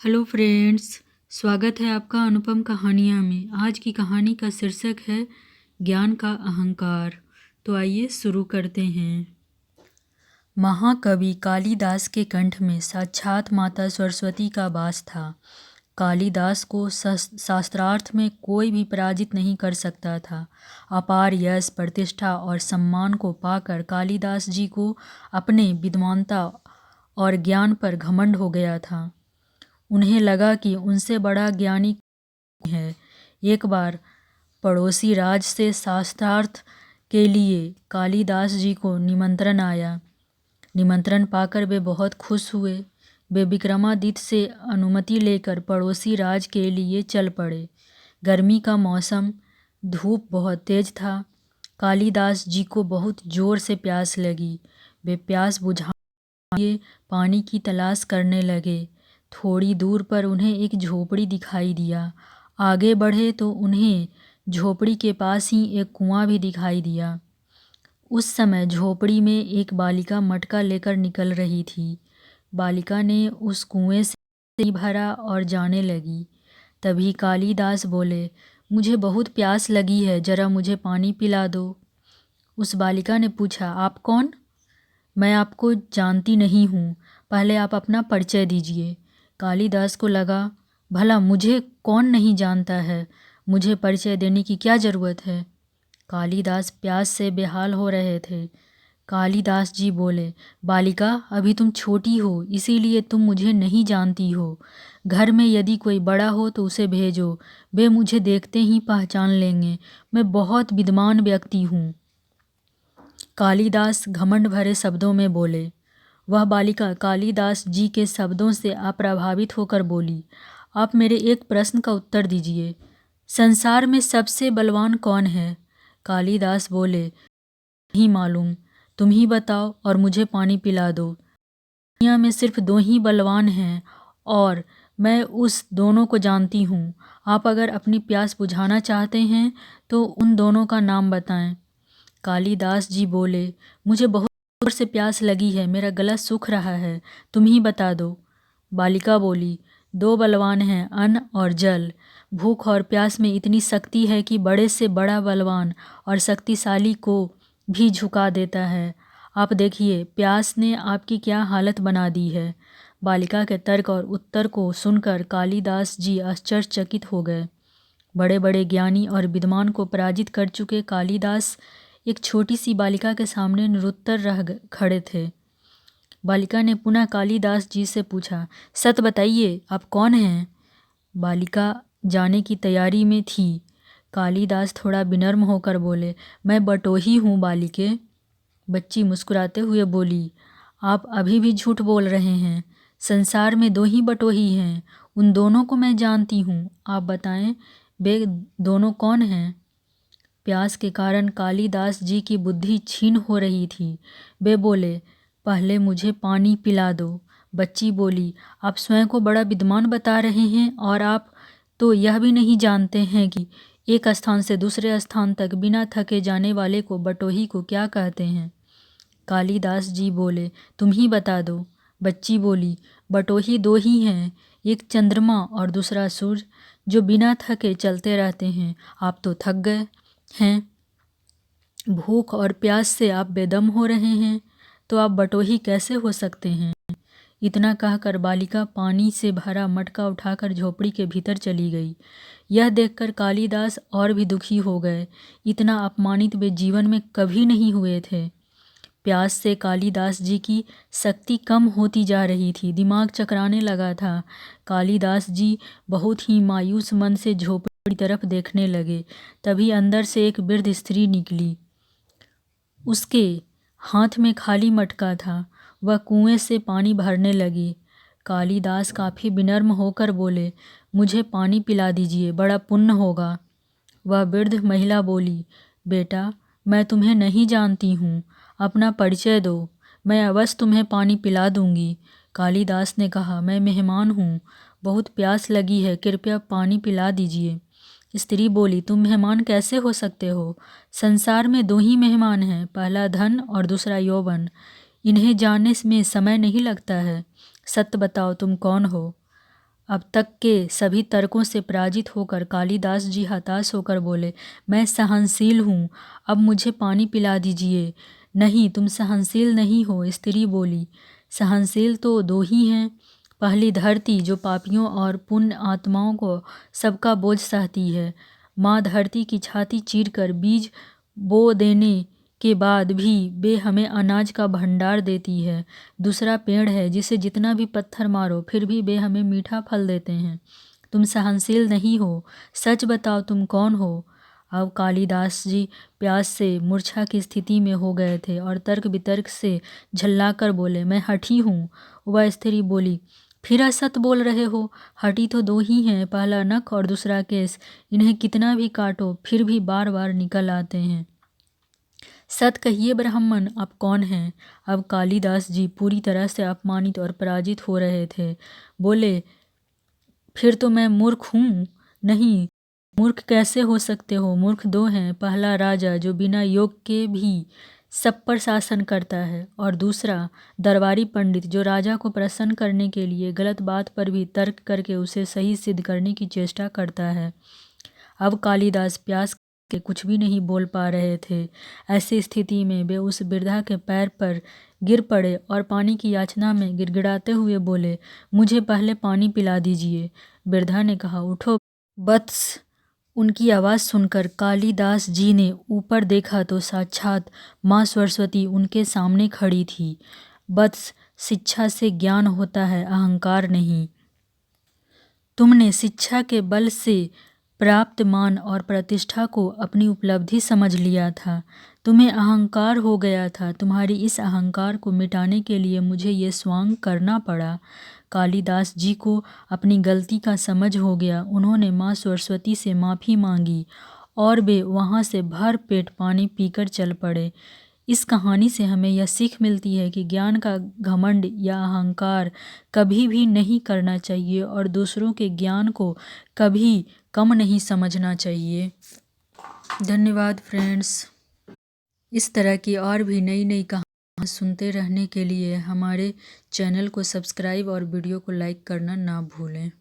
Hello friends, स्वागत है आपका अनुपम कहानियाँ में। आज की कहानी का शीर्षक है ज्ञान का अहंकार। तो आइए शुरू करते हैं। महाकवि कालिदास के कंठ में साक्षात माता सरस्वती का वास था। कालिदास को शास्त्रार्थ में कोई भी पराजित नहीं कर सकता था। अपार यश, प्रतिष्ठा और सम्मान को पाकर कालिदास जी को अपने विद्वानता और ज्ञान पर घमंड हो गया था। उन्हें लगा कि उनसे बड़ा ज्ञानी है। एक बार पड़ोसी राज से शास्त्रार्थ के लिए कालिदास जी को निमंत्रण आया। निमंत्रण पाकर वे बहुत खुश हुए। वे विक्रमादित्य से अनुमति लेकर पड़ोसी राज के लिए चल पड़े। गर्मी का मौसम, धूप बहुत तेज था। कालिदास जी को बहुत जोर से प्यास लगी। वे प्यास बुझाने के लिए पानी की तलाश करने लगे। थोड़ी दूर पर उन्हें एक झोपड़ी दिखाई दिया। आगे बढ़े तो उन्हें झोपड़ी के पास ही एक कुआं भी दिखाई दिया। उस समय झोपड़ी में एक बालिका मटका लेकर निकल रही थी। बालिका ने उस कुएं से भरा और जाने लगी। तभी कालिदास बोले, मुझे बहुत प्यास लगी है, जरा मुझे पानी पिला दो। उस बालिका ने पूछा, आप कौन? मैं आपको जानती नहीं हूँ, पहले आप अपना परिचय दीजिए। कालिदास को लगा, भला मुझे कौन नहीं जानता है, मुझे परिचय देने की क्या ज़रूरत है। कालिदास प्यास से बेहाल हो रहे थे। कालिदास जी बोले, बालिका, अभी तुम छोटी हो, इसीलिए तुम मुझे नहीं जानती हो। घर में यदि कोई बड़ा हो तो उसे भेजो, वे मुझे देखते ही पहचान लेंगे। मैं बहुत विद्वान व्यक्ति हूँ। कालिदास घमंड भरे शब्दों में बोले। वह बालिका कालिदास जी के शब्दों से अप्रभावित होकर बोली, आप मेरे एक प्रश्न का उत्तर दीजिए। संसार में सबसे बलवान कौन है? कालिदास बोले, नहीं मालूम, तुम ही बताओ और मुझे पानी पिला दो। दुनिया में सिर्फ दो ही बलवान हैं और मैं उस दोनों को जानती हूँ। आप अगर अपनी प्यास बुझाना चाहते हैं तो उन दोनों का नाम बताएं। कालिदास जी बोले, मुझे बहुत जोर से प्यास लगी है, मेरा गला सूख रहा है, तुम ही बता दो। बालिका बोली, दो बलवान हैं, अन्न और जल। भूख और प्यास में इतनी शक्ति है कि बड़े से बड़ा बलवान और शक्तिशाली को भी झुका देता है। आप देखिए, प्यास ने आपकी क्या हालत बना दी है। बालिका के तर्क और उत्तर को सुनकर कालिदास जी आश्चर्यचकित हो गए। बड़े बड़े ज्ञानी और विद्वान को पराजित कर चुके कालिदास एक छोटी सी बालिका के सामने निरुत्तर रह खड़े थे। बालिका ने पुनः कालिदास जी से पूछा, सत बताइए, आप कौन हैं? बालिका जाने की तैयारी में थी। कालिदास थोड़ा विनम्र होकर बोले, मैं बटोही हूँ बालिके। बच्ची मुस्कुराते हुए बोली, आप अभी भी झूठ बोल रहे हैं। संसार में दो ही बटोही हैं, उन दोनों को मैं जानती हूँ। आप बताएं, वे दोनों कौन हैं? प्यास के कारण कालिदास जी की बुद्धि क्षीण हो रही थी। वे बोले, पहले मुझे पानी पिला दो। बच्ची बोली, आप स्वयं को बड़ा विद्वान बता रहे हैं और आप तो यह भी नहीं जानते हैं कि एक स्थान से दूसरे स्थान तक बिना थके जाने वाले को बटोही को क्या कहते हैं। कालिदास जी बोले, तुम ही बता दो। बच्ची बोली, बटोही दो ही हैं, एक चंद्रमा और दूसरा सूर्य, जो बिना थके चलते रहते हैं। आप तो थक गए हैं, भूख और प्यास से आप बेदम हो रहे हैं, तो आप बटोही कैसे हो सकते हैं? इतना कहकर बालिका पानी से भरा मटका उठाकर झोपड़ी के भीतर चली गई। यह देखकर कालिदास और भी दुखी हो गए। इतना अपमानित वे जीवन में कभी नहीं हुए थे। प्यास से कालिदास जी की शक्ति कम होती जा रही थी, दिमाग चकराने लगा था। कालिदास जी बहुत ही मायूस मन से झोपड़ी की तरफ देखने लगे। तभी अंदर से एक वृद्ध स्त्री निकली। उसके हाथ में खाली मटका था। वह कुएं से पानी भरने लगी। कालिदास काफ़ी विनम्र होकर बोले, मुझे पानी पिला दीजिए, बड़ा पुण्य होगा। वह वृद्ध महिला बोली, बेटा, मैं तुम्हें नहीं जानती हूँ, अपना परिचय दो, मैं अवश्य तुम्हें पानी पिला दूंगी। कालिदास ने कहा, मैं मेहमान हूँ, बहुत प्यास लगी है, कृपया पानी पिला दीजिए। स्त्री बोली, तुम मेहमान कैसे हो सकते हो? संसार में दो ही मेहमान हैं, पहला धन और दूसरा यौवन। इन्हें जानने में समय नहीं लगता है। सत्य बताओ, तुम कौन हो? अब तक के सभी तर्कों से पराजित होकर कालिदास जी हताश होकर बोले, मैं सहनशील हूँ, अब मुझे पानी पिला दीजिए। नहीं, तुम सहनशील नहीं हो, स्त्री बोली। सहनशील तो दो ही हैं। पहली धरती जो पापियों और पुण्य आत्माओं को सबका बोझ सहती है। माँ धरती की छाती चीरकर बीज बो देने के बाद भी वे हमें अनाज का भंडार देती है। दूसरा पेड़ है जिसे जितना भी पत्थर मारो फिर भी वे हमें मीठा फल देते हैं। तुम सहनशील नहीं हो, सच बताओ तुम कौन हो? अब कालिदास जी प्यास से मूर्छा की स्थिति में हो गए थे और तर्क वितर्क से झल्लाकर बोले, मैं हठी हूँ। वह स्त्री बोली, फिर असत बोल रहे हो? हठी तो दो ही हैं, पहला नख और दूसरा केस। इन्हें कितना भी काटो फिर भी बार बार निकल आते हैं। सत कहिए ब्राह्मण, आप कौन हैं? अब कालिदास जी पूरी तरह से अपमानित और पराजित हो रहे थे। बोले, फिर तो मैं मूर्ख हूँ? नहीं, मूर्ख कैसे हो सकते हो? मूर्ख दो हैं, पहला राजा जो बिना योग के भी सब पर शासन करता है, और दूसरा दरबारी पंडित जो राजा को प्रसन्न करने के लिए गलत बात पर भी तर्क करके उसे सही सिद्ध करने की चेष्टा करता है। अब कालिदास प्यास के कुछ भी नहीं बोल पा रहे थे। ऐसी स्थिति में वे उस वृद्धा के पैर पर गिर पड़े और पानी की याचना में गिड़गिड़ाते हुए बोले, मुझे पहले पानी पिला दीजिए। वृद्धा ने कहा, उठो वत्स। उनकी आवाज़ सुनकर कालिदास जी ने ऊपर देखा तो साक्षात माँ सरस्वती उनके सामने खड़ी थी। वत्स, शिक्षा से ज्ञान होता है, अहंकार नहीं। तुमने शिक्षा के बल से प्राप्त मान और प्रतिष्ठा को अपनी उपलब्धि समझ लिया था। तुम्हें अहंकार हो गया था। तुम्हारी इस अहंकार को मिटाने के लिए मुझे ये स्वांग करना पड़ा। कालिदास जी को अपनी गलती का समझ हो गया। उन्होंने माँ सरस्वती से माफ़ी मांगी और वे वहाँ से भर पेट पानी पीकर चल पड़े। इस कहानी से हमें यह सीख मिलती है कि ज्ञान का घमंड या अहंकार कभी भी नहीं करना चाहिए और दूसरों के ज्ञान को कभी कम नहीं समझना चाहिए। धन्यवाद फ्रेंड्स। इस तरह की और भी नई नई कहानियाँ सुनते रहने के लिए हमारे चैनल को सब्सक्राइब और वीडियो को लाइक करना ना भूलें।